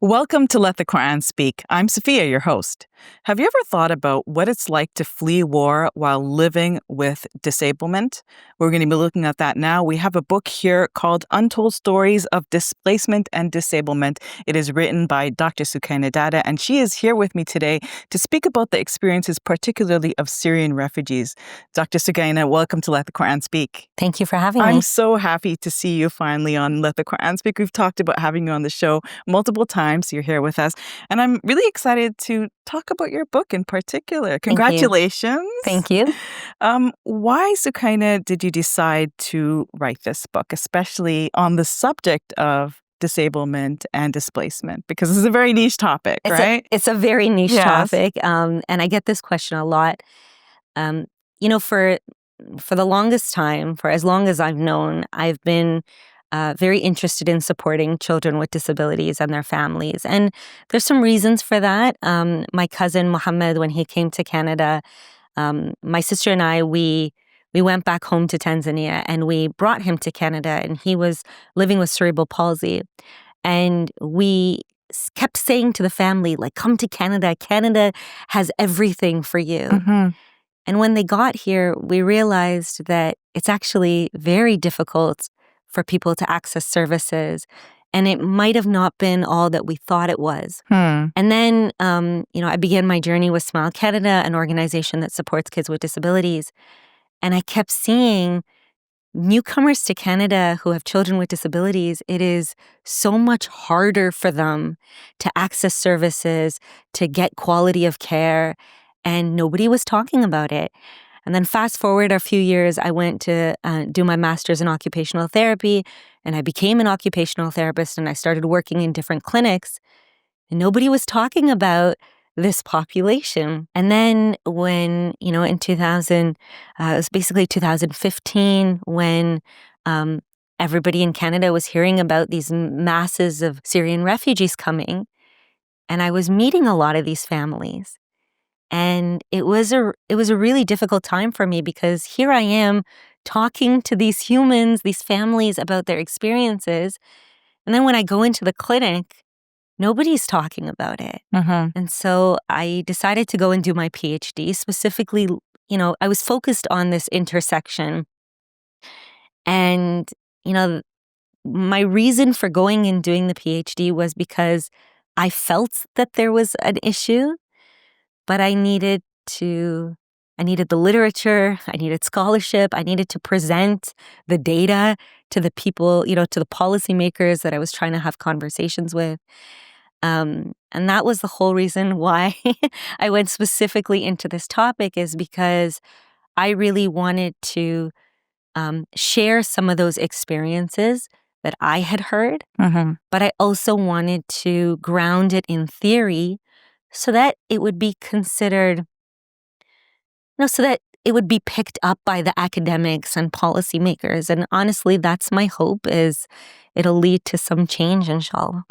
Welcome to Let the Quran Speak. I'm Safiyyah, your host. Have you ever thought about what it's like to flee war while living with disablement? We're going to be looking at that now. We have a book here called Untold Stories of Displacement and Disablement. It is written by Dr. Sukaina Dada, and she is here with me today to speak about the experiences, particularly of Syrian refugees. Dr. Sukaina, welcome to Let the Quran Speak. Thank you for having me. I'm so happy to see you finally on Let the Quran Speak. We've talked about having you on the show multiple times. You're here with us. And I'm really excited to talk about your book in particular. Congratulations. Thank you. Why, Sukaina, did you decide to write this book, especially on the subject of disablement and displacement? Because this is a very niche topic, right? It's a very niche topic. And I get this question a lot. For the longest time, for as long as I've known, I've been very interested in supporting children with disabilities and their families. And there's some reasons for that. My cousin Mohammed, when he came to Canada, my sister and I, we went back home to Tanzania and we brought him to Canada, and he was living with cerebral palsy. And we kept saying to the family, like, come to Canada. Canada has everything for you. Mm-hmm. And when they got here, we realized that it's actually very difficult for people to access services. And it might have not been all that we thought it was. And then, I began my journey with Smile Canada, an organization that supports kids with disabilities. And I kept seeing newcomers to Canada who have children with disabilities. It is so much harder for them to access services, to get quality of care. And nobody was talking about it. And then fast forward a few years, I went to do my master's in occupational therapy, and I became an occupational therapist, and I started working in different clinics, and nobody was talking about this population. And then when, in 2000, it was basically 2015, when everybody in Canada was hearing about these masses of Syrian refugees coming, and I was meeting a lot of these families. And it was a really difficult time for me, because here I am talking to these humans, these families, about their experiences. And then when I go into the clinic, nobody's talking about it. Mm-hmm. And so I decided to go and do my PhD. Specifically, I was focused on this intersection. And, my reason for going and doing the PhD was because I felt that there was an issue. But I needed the literature, I needed scholarship, I needed to present the data to the people, to the policymakers that I was trying to have conversations with. And that was the whole reason why I went specifically into this topic, is because I really wanted to share some of those experiences that I had heard, but I also wanted to ground it in theory, so that it would be considered, so that it would be picked up by the academics and policymakers. And honestly, that's my hope, is it'll lead to some change, inshallah.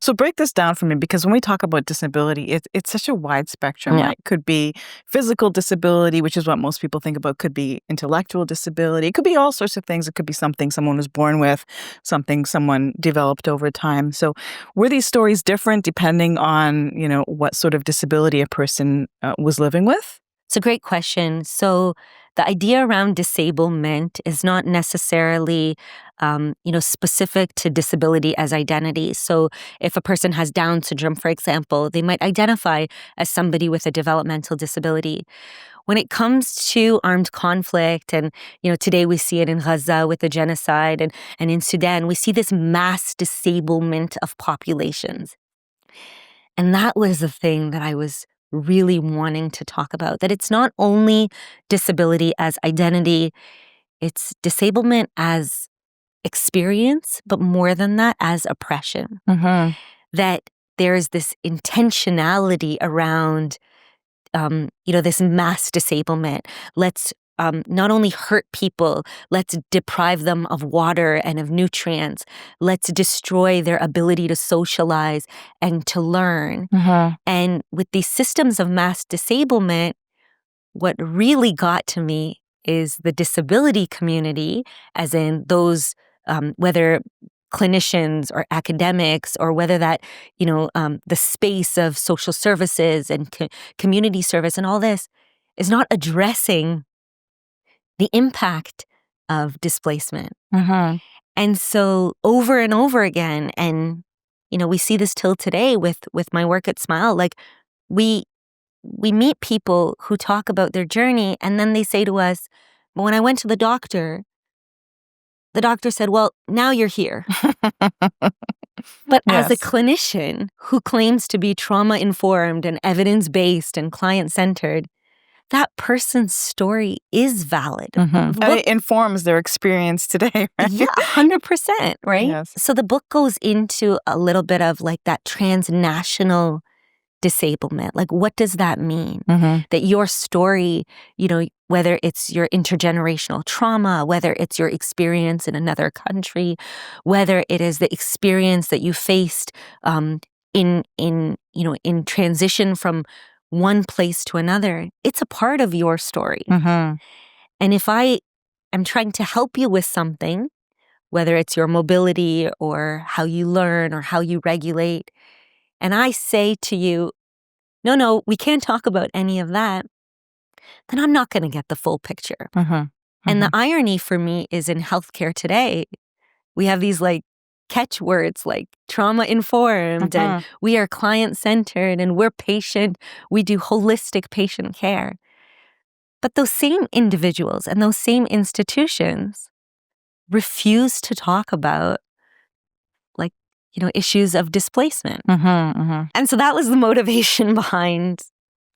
So break this down for me, because when we talk about disability, it's such a wide spectrum. Yeah. Right? It could be physical disability, which is what most people think about. It could be intellectual disability. It could be all sorts of things. It could be something someone was born with, something someone developed over time. So were these stories different depending on, what sort of disability a person was living with? It's a great question. So the idea around disablement is not necessarily, specific to disability as identity. So if a person has Down syndrome, for example, they might identify as somebody with a developmental disability. When it comes to armed conflict, and, today we see it in Gaza with the genocide, and in Sudan, we see this mass disablement of populations. And that was the thing that I was really wanting to talk about, that it's not only disability as identity, it's disablement as experience, but more than that, as oppression. That there's this intentionality around, this mass disablement. Let's not only hurt people, let's deprive them of water and of nutrients. Let's destroy their ability to socialize and to learn. And with these systems of mass disablement, what really got to me is the disability community, as in those, whether clinicians or academics, or whether that, the space of social services and community service and all this is not addressing the impact of displacement. Mm-hmm. And so over and over again, and, we see this till today with my work at Smile, like we meet people who talk about their journey, and then they say to us, but when I went to the doctor said, well, now you're here. But as a Yes. clinician who claims to be trauma-informed and evidence-based and client-centered, that person's story is valid. Mm-hmm. And it informs their experience today, right? Yeah, 100%, right? Yes. So the book goes into a little bit of like that transnational disablement. Like, what does that mean? Mm-hmm. That your story, whether it's your intergenerational trauma, whether it's your experience in another country, whether it is the experience that you faced in transition from one place to another, it's a part of your story. Mm-hmm. And if I am trying to help you with something, whether it's your mobility or how you learn or how you regulate, and I say to you, no, we can't talk about any of that, then I'm not going to get the full picture. Mm-hmm. Mm-hmm. And the irony for me is in healthcare today, we have these like catchwords like trauma-informed and we are client-centered and we're patient. We do holistic patient care. But those same individuals and those same institutions refuse to talk about issues of displacement. Mm-hmm. Mm-hmm. And so that was the motivation behind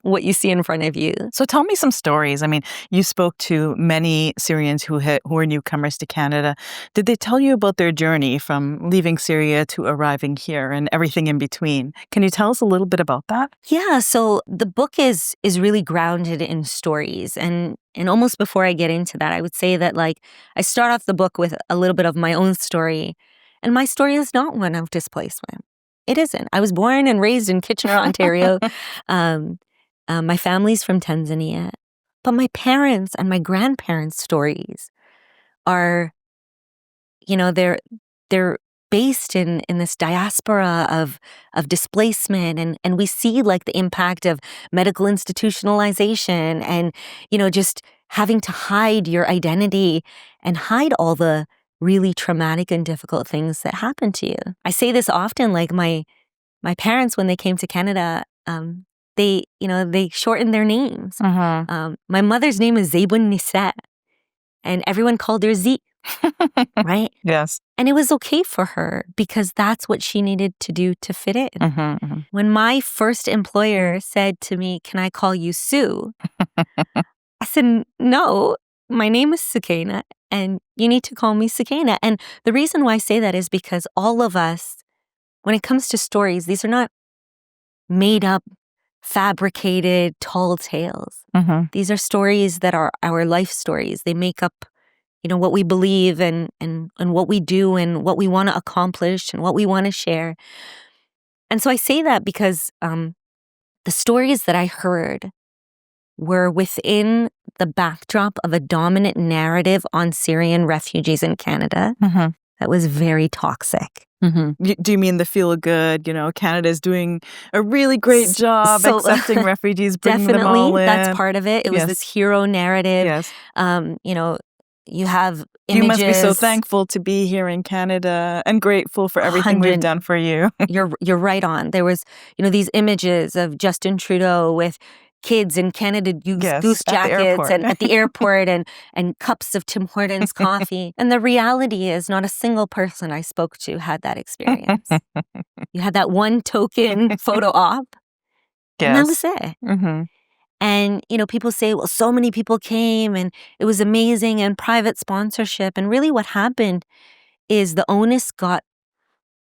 what you see in front of you. So tell me some stories. I mean, you spoke to many Syrians who are newcomers to Canada. Did they tell you about their journey from leaving Syria to arriving here and everything in between? Can you tell us a little bit about that? Yeah, so the book is really grounded in stories. And almost before I get into that, I would say that I start off the book with a little bit of my own story. And my story is not one of displacement. It isn't. I was born and raised in Kitchener, Ontario. My family's from Tanzania, but my parents and my grandparents' stories are, they're based in this diaspora of displacement, and we see the impact of medical institutionalization and just having to hide your identity and hide all the really traumatic and difficult things that happen to you. I say this often, my parents, when they came to Canada, they shortened their names. Mm-hmm. My mother's name is Zebun Nisa, and everyone called her Z, right? Yes. And it was okay for her because that's what she needed to do to fit in. Mm-hmm. Mm-hmm. When my first employer said to me, "Can I call you Sue?" I said, "No, my name is Sukaina, and you need to call me Sukaina." And the reason why I say that is because all of us, when it comes to stories, these are not made up, fabricated, tall tales. Mm-hmm. These are stories that are our life stories. They make up, what we believe and what we do and what we want to accomplish and what we want to share. And so I say that because the stories that I heard were within the backdrop of a dominant narrative on Syrian refugees in Canada that was very toxic. Mm-hmm. Do you mean the feel good? Canada's doing a really great job accepting refugees, bringing them all in. Definitely, that's part of it. It was this hero narrative. Yes. You have images. You must be so thankful to be here in Canada and grateful for everything we've done for you. You're right on. There was, these images of Justin Trudeau with kids in Canada Goose jackets and at the airport and cups of Tim Hortons coffee. And the reality is not a single person I spoke to had that experience. You had that one token photo op, and that was it. Mm-hmm. And, people say, well, so many people came and it was amazing and private sponsorship. And really what happened is the onus got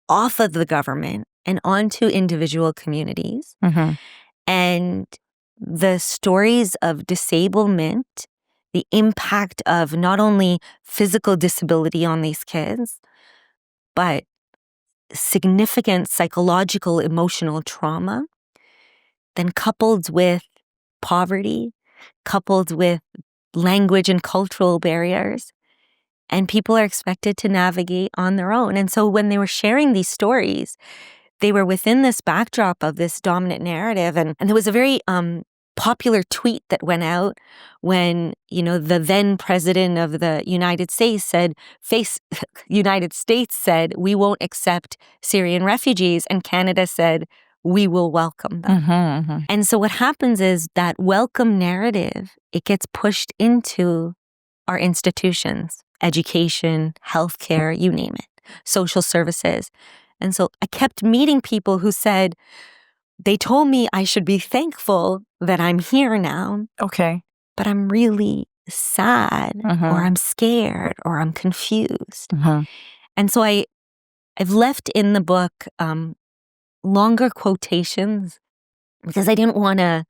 off of the government and onto individual communities. Mm-hmm. And the stories of disablement, the impact of not only physical disability on these kids, but significant psychological, emotional trauma, then coupled with poverty, coupled with language and cultural barriers, and people are expected to navigate on their own. And so when they were sharing these stories, they were within this backdrop of this dominant narrative. And there was a very popular tweet that went out when, the then president of the United States said, we won't accept Syrian refugees. And Canada said, we will welcome them. And so what happens is that welcome narrative, it gets pushed into our institutions, education, healthcare, you name it, social services. And so I kept meeting people who said, they told me I should be thankful that I'm here now. Okay. But I'm really sad, or I'm scared, or I'm confused. And so I've left in the book longer quotations because I didn't want to,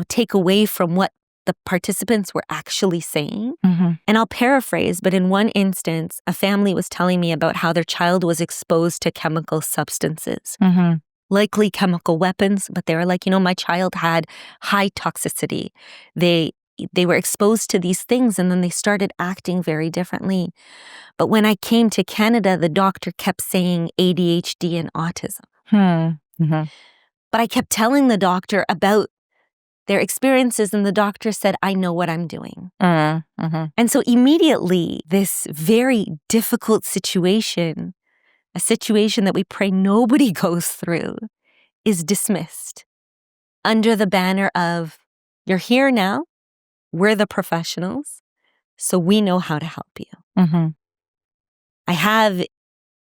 take away from what the participants were actually saying. And I'll paraphrase, but in one instance, a family was telling me about how their child was exposed to chemical substances, likely chemical weapons, but they were like, my child had high toxicity. They were exposed to these things and then they started acting very differently. But when I came to Canada, the doctor kept saying ADHD and autism. But I kept telling the doctor about their experiences, and the doctor said, I know what I'm doing. And so immediately, this very difficult situation, a situation that we pray nobody goes through, is dismissed under the banner of, you're here now, we're the professionals, so we know how to help you. I have,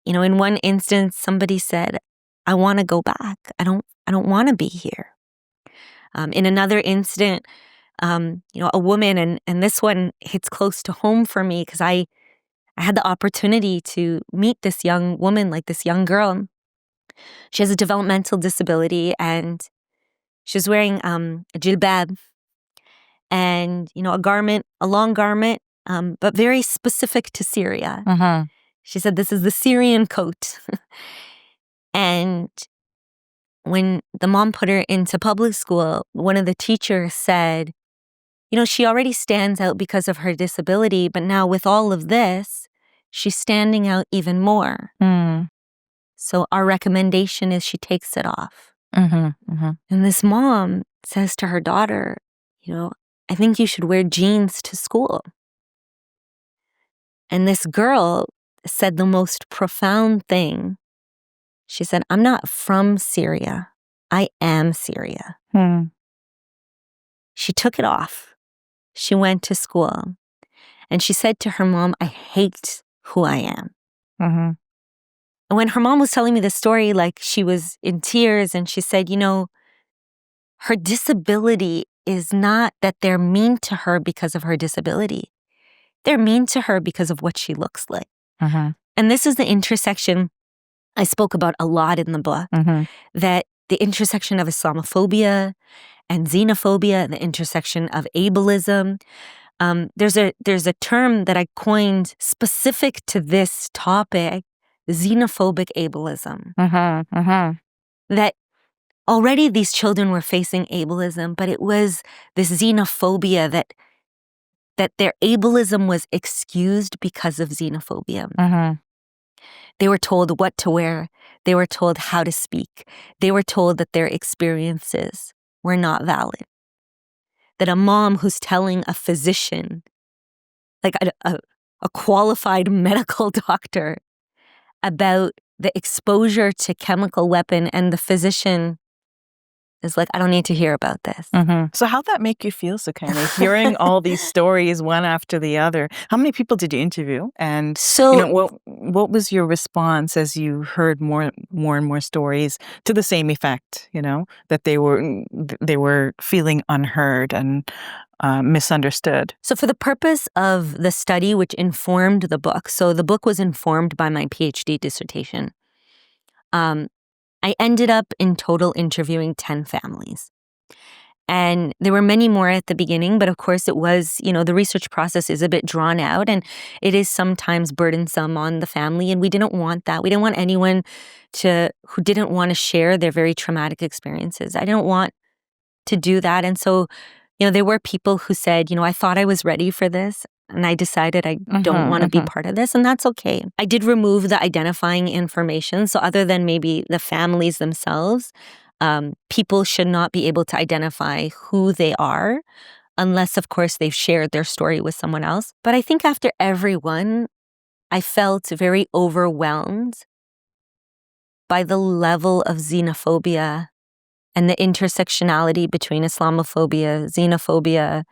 in one instance, somebody said, I want to go back. I don't want to be here. In another incident, a woman, and this one hits close to home for me because I had the opportunity to meet this young woman, like this young girl. She has a developmental disability and she's wearing a jilbab and, a long garment, but very specific to Syria. She said, this is the Syrian coat. And when the mom put her into public school, one of the teachers said, she already stands out because of her disability, but now with all of this, she's standing out even more. So our recommendation is she takes it off. And this mom says to her daughter, I think you should wear jeans to school. And this girl said the most profound thing. She said, I'm not from Syria. I am Syria. She took it off. She went to school. And she said to her mom, I hate who I am. And when her mom was telling me the story, like she was in tears and she said, her disability is not that they're mean to her because of her disability. They're mean to her because of what she looks like. And this is the intersection I spoke about a lot in the book, that the intersection of Islamophobia and xenophobia, the intersection of ableism. There's a term that I coined specific to this topic, xenophobic ableism. That already these children were facing ableism, but it was this xenophobia that their ableism was excused because of xenophobia. They were told what to wear. They were told how to speak. They were told that their experiences were not valid. That a mom who's telling a physician, like a qualified medical doctor, about the exposure to chemical weapon, and the physician is like, I don't need to hear about this. So how'd that make you feel, Sukaina, hearing all these stories one after the other? How many people did you interview? And what was your response as you heard more and more stories to the same effect, that they were feeling unheard and misunderstood? So for the purpose of the study, which informed the book, so the book was informed by my PhD dissertation, I ended up in total interviewing 10 families. And there were many more at the beginning, but of course it was, the research process is a bit drawn out and it is sometimes burdensome on the family. And we didn't want that. We didn't want anyone who didn't want to share their very traumatic experiences. I didn't want to do that. And so, there were people who said, I thought I was ready for this. and I decided I don't want to be part of this, and that's okay. I did remove the identifying information. So other than maybe the families themselves, people should not be able to identify who they are unless, of course, they've shared their story with someone else. But I think after every one, I felt very overwhelmed by the level of xenophobia and the intersectionality between Islamophobia, xenophobia,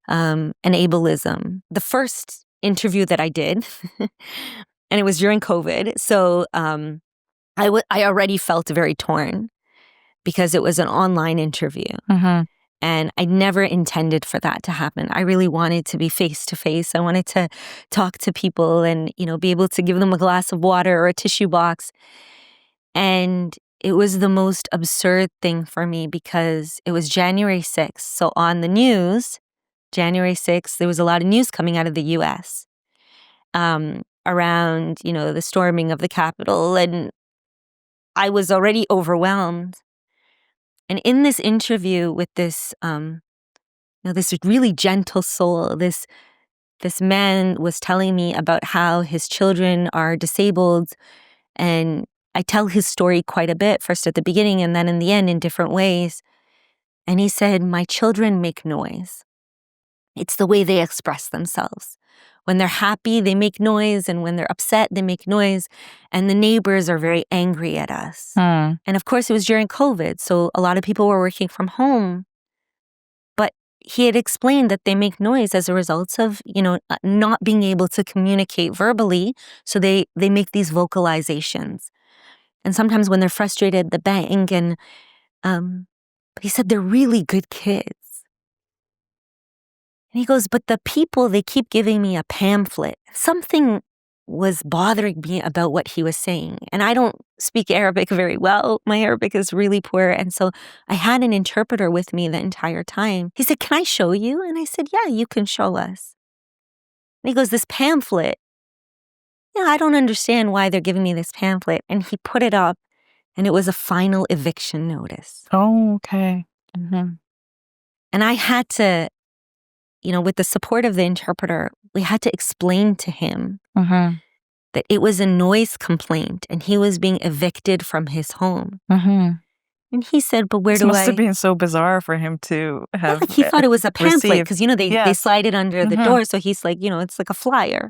and ableism. The first interview that I did, and it was during COVID, so I already felt very torn because it was an online interview. And I never intended for that to happen. I really wanted to be face to face. I wanted to talk to people and, be able to give them a glass of water or a tissue box. And it was the most absurd thing for me because it was January 6th. So on the news, January 6th, there was a lot of news coming out of the US around, the storming of the Capitol. And I was already overwhelmed. And in this interview with this, this really gentle soul, this man was telling me about how his children are disabled, and I tell his story quite a bit, first at the beginning and then in the end in different ways. And he said, "My children make noise. It's the way they express themselves. When they're happy, they make noise, and when they're upset, they make noise, and the neighbors are very angry at us." And of course, it was during COVID, so a lot of people were working from home. But he had explained that they make noise as a result of, not being able to communicate verbally, so they make these vocalizations. And sometimes when they're frustrated, the bang, and he said they're really good kids. And he goes, "But the people, they keep giving me a pamphlet." Something was bothering me about what he was saying. And I don't speak Arabic very well. My Arabic is really poor. And so I had an interpreter with me the entire time. He said, "Can I show you?" And I said, "Yeah, you can show us." And he goes, "This pamphlet, I don't understand why they're giving me this pamphlet." And he put it up, and it was a final eviction notice. Oh, okay. And I had to, with the support of the interpreter, we had to explain to him that it was a noise complaint and he was being evicted from his home. And he said, "But where do I..." It must have been so bizarre for him to have he thought it was a pamphlet because, they slide it under the door. So he's like, it's like a flyer.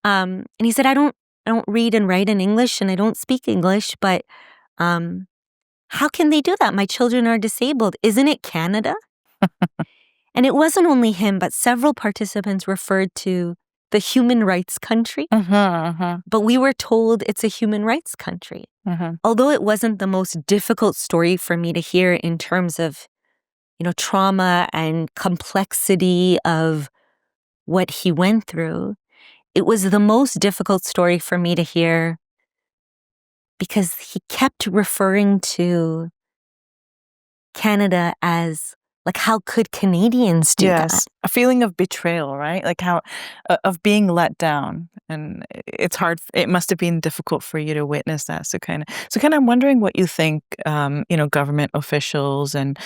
And he said, I don't read and write in English and I don't speak English, but how can they do that? My children are disabled. Isn't it Canada? And it wasn't only him, but several participants referred to the human rights country. But we were told it's a human rights country. Although it wasn't the most difficult story for me to hear in terms of, trauma and complexity of what he went through, it was the most difficult story for me to hear because he kept referring to Canada as, like, how could Canadians do that? A feeling of betrayal, right? Like how, of being let down. And it's hard, it must have been difficult for you to witness that. So kind of, I'm wondering what you think, government officials and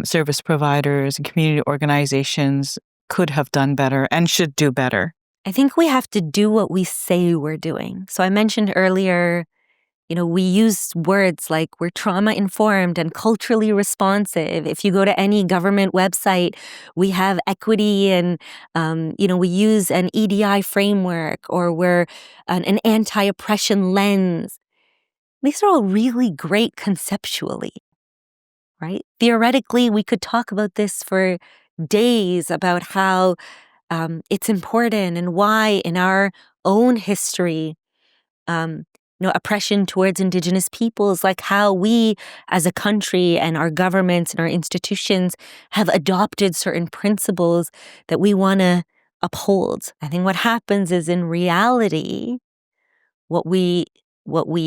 service providers and community organizations could have done better and should do better. I think we have to do what we say we're doing. So I mentioned earlier, we use words like we're trauma-informed and culturally responsive. If you go to any government website, we have equity and, we use an EDI framework, or we're an anti-oppression lens. These are all really great conceptually, right? Theoretically, we could talk about this for days about how it's important and why in our own history, oppression towards Indigenous peoples, like how we as a country and our governments and our institutions have adopted certain principles that we want to uphold. I think what happens is, in reality, what we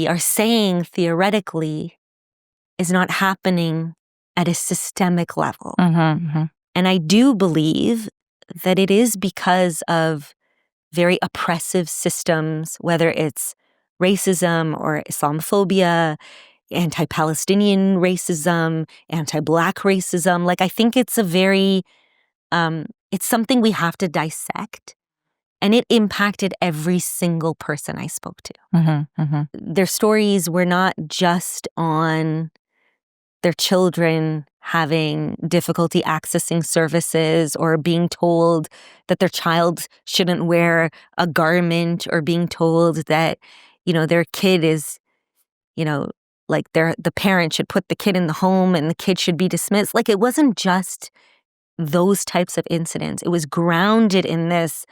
are saying theoretically is not happening at a systemic level. And I do believe that it is because of very oppressive systems, whether it's racism or Islamophobia, anti-Palestinian racism, anti-Black racism. Like, I think it's a very it's something we have to dissect. And it impacted every single person I spoke to. Their stories were not just on their children having difficulty accessing services or being told that their child shouldn't wear a garment or being told that, their kid is, like the parent should put the kid in the home and the kid should be dismissed. Like, it wasn't just those types of incidents. It was grounded in this,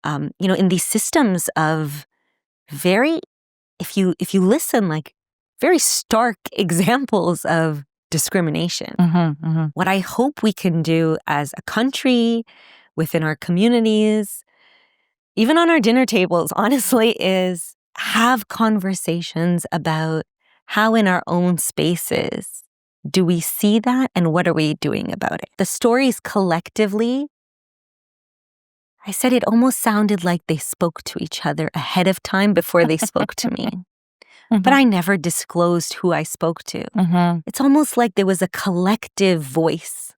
in these systems of very, if you listen, like very stark examples of discrimination. What I hope we can do as a country, within our communities, even on our dinner tables, honestly, is have conversations about how in our own spaces do we see that and what are we doing about it. The stories collectively, I said it almost sounded like they spoke to each other ahead of time before they spoke to me. But I never disclosed who I spoke to. It's almost like there was a collective voice.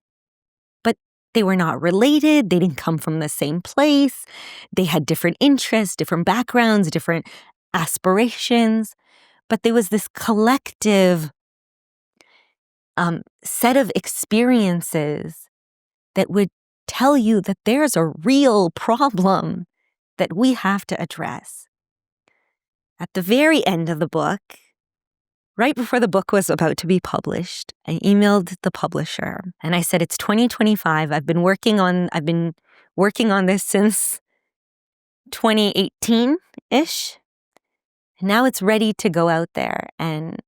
But they were not related. They didn't come from the same place. They had different interests, different backgrounds, different aspirations. But there was this collective set of experiences that would tell you that there's a real problem that we have to address. At the very end of the book, right before the book was about to be published, I emailed the publisher and I said, it's 2025. I've been working on this since 2018-ish. And now it's ready to go out there. And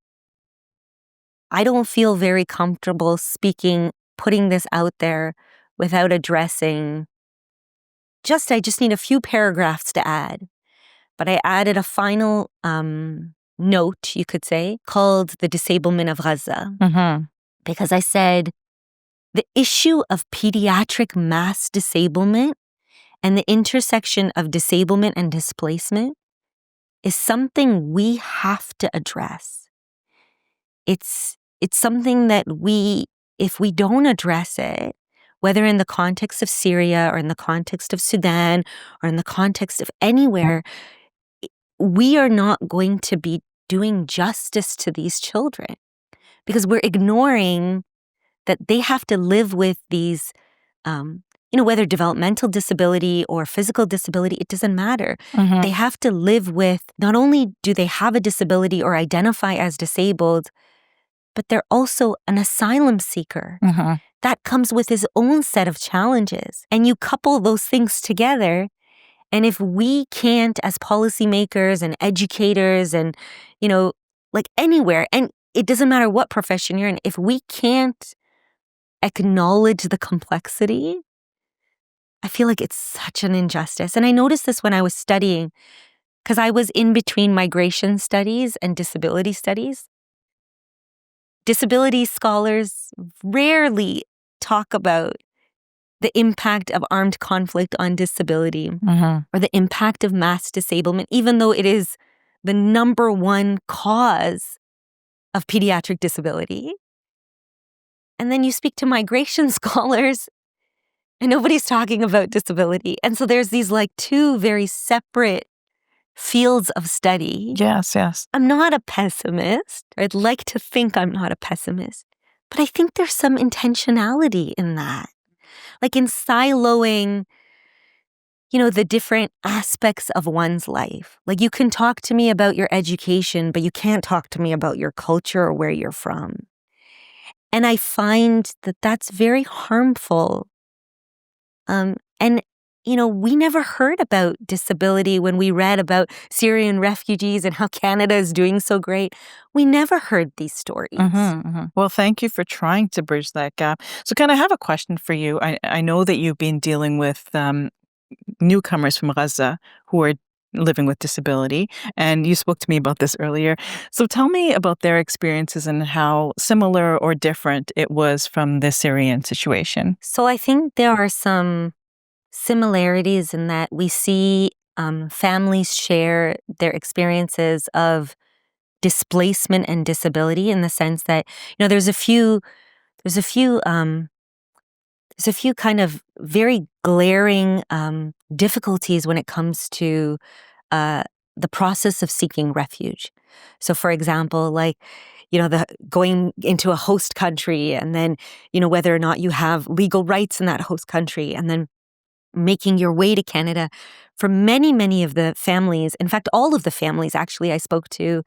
I don't feel very comfortable putting this out there without addressing I just need a few paragraphs to add. But I added a final note, you could say, called The Disablement of Gaza. Because I said, the issue of pediatric mass disablement and the intersection of disablement and displacement is something we have to address. It's something that if we don't address it, whether in the context of Syria or in the context of Sudan or in the context of anywhere, we are not going to be doing justice to these children because we're ignoring that they have to live with these, whether developmental disability or physical disability, it doesn't matter. They have to live with, not only do they have a disability or identify as disabled, but they're also an asylum seeker. That comes with his own set of challenges. And you couple those things together, and if we can't, as policymakers and educators and, like anywhere, and it doesn't matter what profession you're in, if we can't acknowledge the complexity, I feel like it's such an injustice. And I noticed this when I was studying, because I was in between migration studies and disability studies. Disability scholars rarely talk about the impact of armed conflict on disability or the impact of mass disablement, even though it is the number one cause of pediatric disability. And then you speak to migration scholars and nobody's talking about disability. And so there's these like two very separate fields of study. Yes. I'm not a pessimist. I'd like to think I'm not a pessimist. But I think there's some intentionality in that. Like in siloing, the different aspects of one's life. Like you can talk to me about your education, but you can't talk to me about your culture or where you're from. And I find that that's very harmful. We never heard about disability when we read about Syrian refugees and how Canada is doing so great. We never heard these stories. Well, thank you for trying to bridge that gap. So I have a question for you. I know that you've been dealing with newcomers from Gaza who are living with disability, and you spoke to me about this earlier. So tell me about their experiences and how similar or different it was from the Syrian situation. So I think there are some similarities in that we see families share their experiences of displacement and disability in the sense that there's a few There's a few kind of very glaring difficulties when it comes to the process of seeking refuge. So, for example, like, the going into a host country, and then, whether or not you have legal rights in that host country, and then making your way to Canada. For many, many of the families, in fact, all of the families actually I spoke to,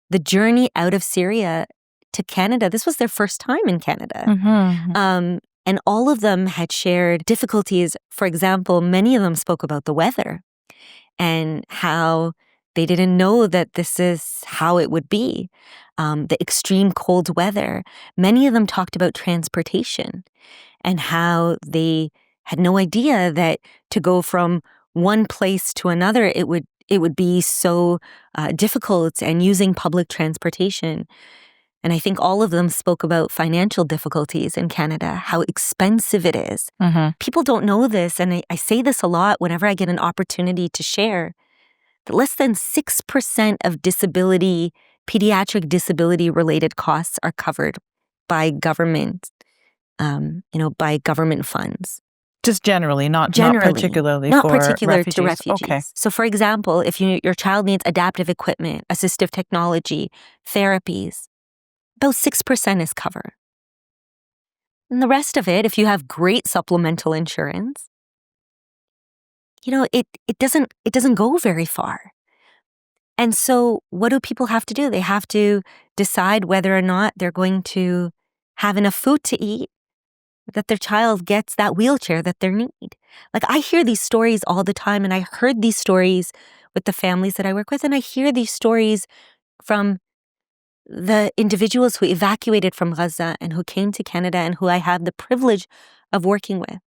the journey out of Syria to Canada, this was their first time in Canada. And all of them had shared difficulties. For example, many of them spoke about the weather and how they didn't know that this is how it would be, the extreme cold weather. Many of them talked about transportation and how they had no idea that to go from one place to another, it would be so difficult, and using public transportation. And I think all of them spoke about financial difficulties in Canada, how expensive it is. People don't know this, and I say this a lot whenever I get an opportunity to share, that less than 6% of pediatric disability-related costs are covered by government, by government funds. Just generally, not particularly not for particular refugees. to refugees. Okay. So, for example, if your child needs adaptive equipment, assistive technology, therapies, about 6% is covered. And the rest of it, if you have great supplemental insurance, it doesn't go very far. And so what do people have to do? They have to decide whether or not they're going to have enough food to eat, that their child gets that wheelchair that they need. Like, I hear these stories all the time, and I heard these stories with the families that I work with, and I hear these stories from the individuals who evacuated from Gaza and who came to Canada and who I have the privilege of working with.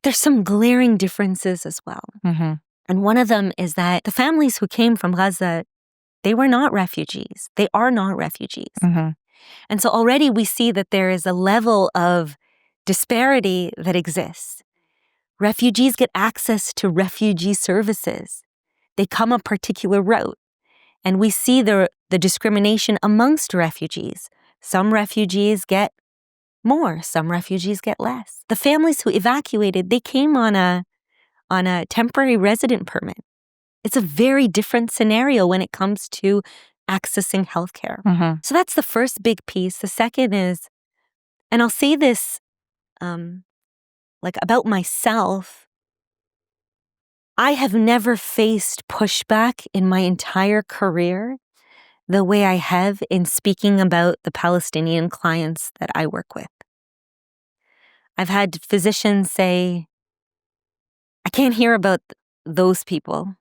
There's some glaring differences as well. And one of them is that the families who came from Gaza, they were not refugees. They are not refugees. And so already we see that there is a level of disparity that exists. Refugees get access to refugee services. They come a particular route. And we see the discrimination amongst refugees. Some refugees get more, some refugees get less. The families who evacuated, they came on a temporary resident permit. It's a very different scenario when it comes to accessing healthcare. So that's the first big piece. The second is, and I'll say this about myself, I have never faced pushback in my entire career the way I have in speaking about the Palestinian clients that I work with. I've had physicians say, I can't hear about those people.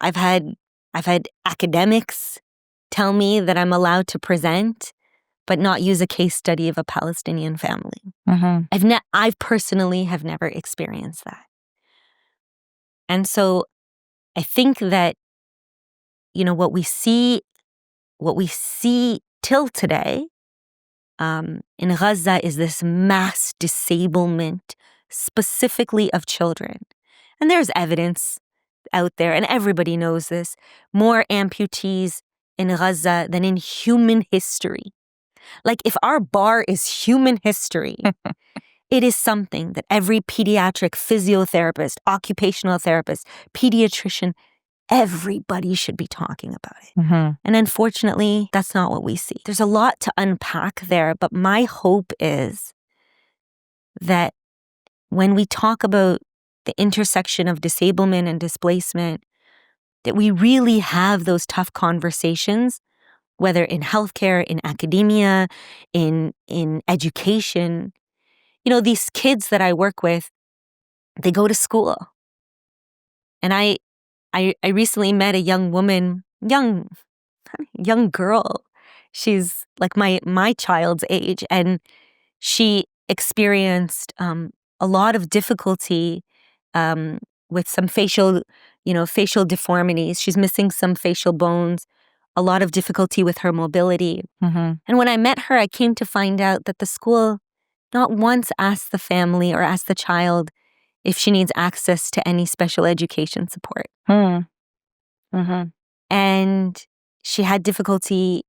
I've had academics tell me that I'm allowed to present, but not use a case study of a Palestinian family. I personally have never experienced that. And so I think that, what we see till today in Gaza is this mass disablement, specifically of children. And there's evidence out there, and everybody knows this, more amputees in Gaza than in human history. Like, if our bar is human history, it is something that every pediatric physiotherapist, occupational therapist, pediatrician, everybody should be talking about it. And unfortunately, that's not what we see. There's a lot to unpack there, but my hope is that when we talk about the intersection of disablement and displacement, that we really have those tough conversations, whether in healthcare, in academia, in education. These kids that I work with, they go to school. And I recently met a young woman, young girl. She's like my child's age, and she experienced a lot of difficulty with some facial deformities. She's missing some facial bones, a lot of difficulty with her mobility. And when I met her, I came to find out that the school not once asked the family or asked the child if she needs access to any special education support. And she had difficulty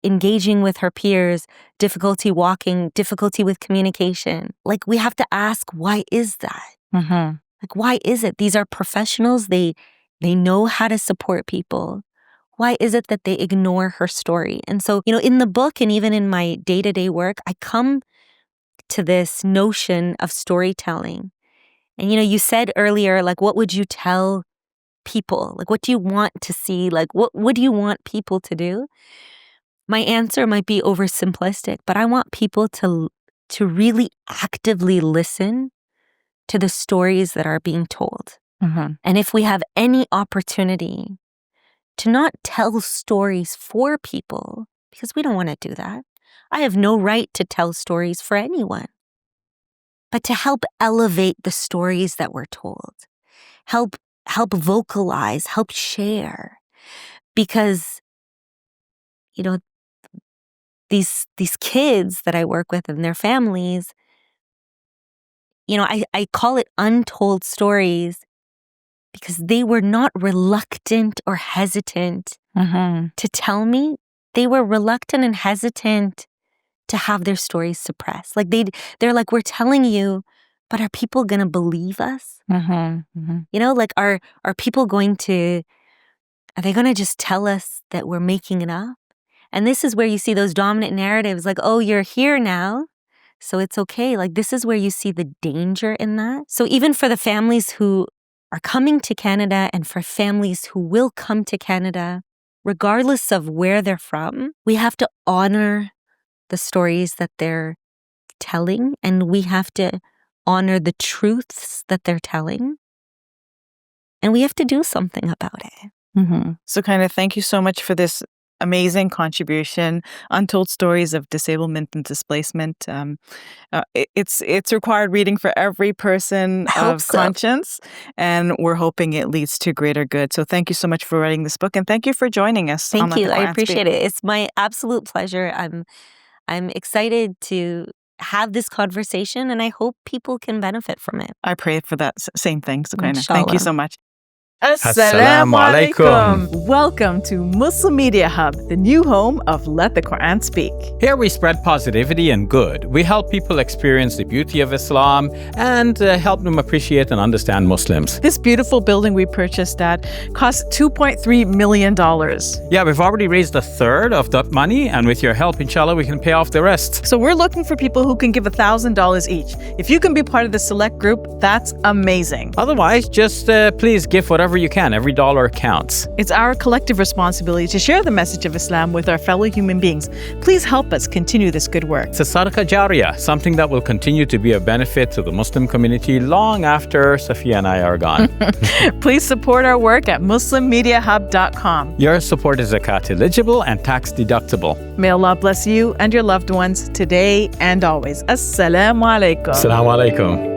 engaging with her peers, difficulty walking, difficulty with communication. Like, we have to ask, why is that? Mm-hmm. Like, why is it? These are professionals. They know how to support people. Why is it that they ignore her story? And so, in the book and even in my day-to-day work, I come to this notion of storytelling. And, you said earlier, like, what would you tell people? Like, what do you want to see? Like, what do you want people to do? My answer might be oversimplistic, but I want people to really actively listen to the stories that are being told. Mm-hmm. And if we have any opportunity to not tell stories for people, because we don't want to do that. I have no right to tell stories for anyone. But to help elevate the stories that we're told, help vocalize, help share. Because, these kids that I work with and their families, I call it untold stories because they were not reluctant or hesitant to tell me. They were reluctant and hesitant to have their stories suppressed. Like, they're like, we're telling you, but are people going to believe us? Like, are people going to, are they going to just tell us that we're making it up? And this is where you see those dominant narratives like, oh, you're here now, so it's okay. Like, this is where you see the danger in that. So even for the families who are coming to Canada and for families who will come to Canada, regardless of where they're from, we have to honor the stories that they're telling, and we have to honor the truths that they're telling. And we have to do something about it. Mm-hmm. Sukaina, thank you so much for this amazing contribution, Untold Stories of Disablement and Displacement. It's required reading for every person of conscience, and we're hoping it leads to greater good. So thank you so much for writing this book, and thank you for joining us. Thank you. I appreciate it. It's my absolute pleasure. I'm excited to have this conversation, and I hope people can benefit from it. I pray for that same thing, Sukaina. Inshallah. Thank you so much. Assalamu alaikum. Welcome to Muslim Media Hub, the new home of Let the Quran Speak. Here we spread positivity and good. We help people experience the beauty of Islam and help them appreciate and understand Muslims. This beautiful building we purchased at cost $2.3 million. Yeah, we've already raised a third of that money, and with your help, inshallah, we can pay off the rest. So we're looking for people who can give $1,000 each. If you can be part of the select group, that's amazing. Otherwise, just please give whatever you can. Every dollar counts. It's our collective responsibility to share the message of Islam with our fellow human beings. Please help us continue this good work. It's a sadaqah jariyah, something that will continue to be a benefit to the Muslim community long after Safiyyah and I are gone. Please support our work at muslimmediahub.com. Your support is zakat eligible and tax deductible. May Allah bless you and your loved ones today and always. Assalamu alaikum. Assalamu alaikum.